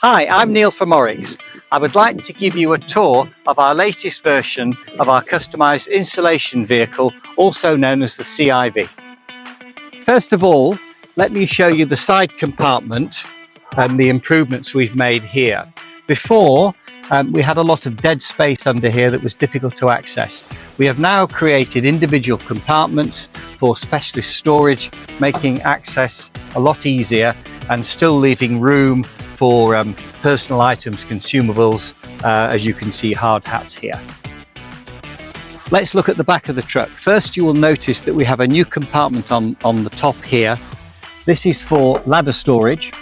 Hi, I'm Neil from Oryx. I would like to give you a tour of our latest version of our customised installation vehicle, also known as the CIV. First of all, let me show you the side compartment and the improvements we've made here. Before, we had a lot of dead space under here that was difficult to access. We have now created individual compartments for specialist storage, making access a lot easier and still leaving room for personal items, consumables, as you can see, hard hats here. Let's look at the back of the truck. First, you will notice that we have a new compartment on the top here. This is for ladder storage.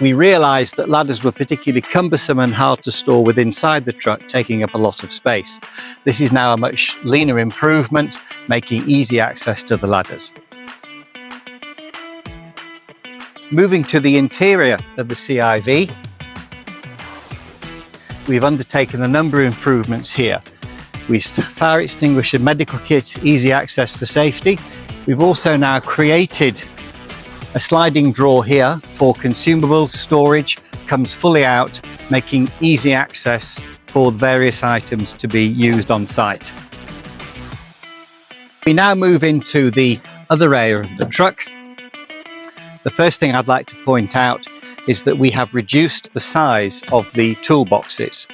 We realized that ladders were particularly cumbersome and hard to store with inside the truck, taking up a lot of space. This is now a much leaner improvement, making easy access to the ladders. Moving to the interior of the CIV, we've undertaken a number of improvements here. Fire extinguisher, medical kit, easy access for safety. We've also now created a sliding drawer here for consumables storage, comes fully out, making easy access for various items to be used on site. We now move into the other area of the truck. The first thing I'd like to point out is that we have reduced the size of the toolboxes.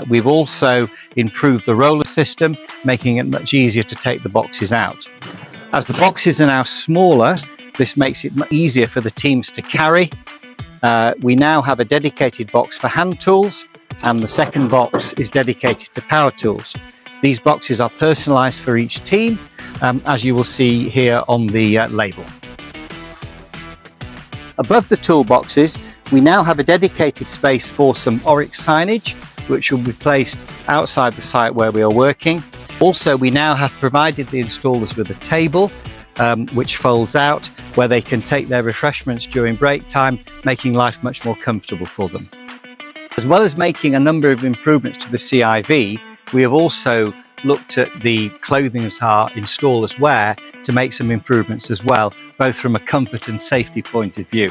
We've also improved the roller system, making it much easier to take the boxes out. As the boxes are now smaller, this makes it easier for the teams to carry. We now have a dedicated box for hand tools, and the second box is dedicated to power tools. These boxes are personalised for each team, as you will see here on the label. Above the toolboxes, we now have a dedicated space for some Oryx signage, which will be placed outside the site where we are working. Also, we now have provided the installers with a table, which folds out, where they can take their refreshments during break time, making life much more comfortable for them. As well as making a number of improvements to the CIV, we have also looked at the clothing that our installers wear to make some improvements as well, both from a comfort and safety point of view.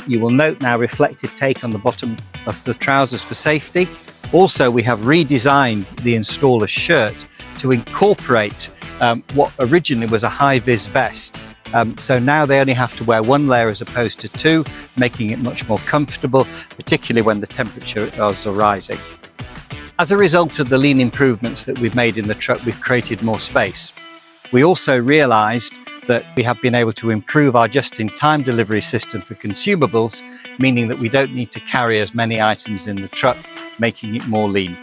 You will note now reflective take on the bottom of the trousers for safety. Also, we have redesigned the installer's shirt to incorporate what originally was a high-vis vest. So now they only have to wear one layer as opposed to two, making it much more comfortable, particularly when the temperatures are rising. As a result of the lean improvements that we've made in the truck, we've created more space. We also realized that we have been able to improve our just-in-time delivery system for consumables, meaning that we don't need to carry as many items in the truck, making it more lean.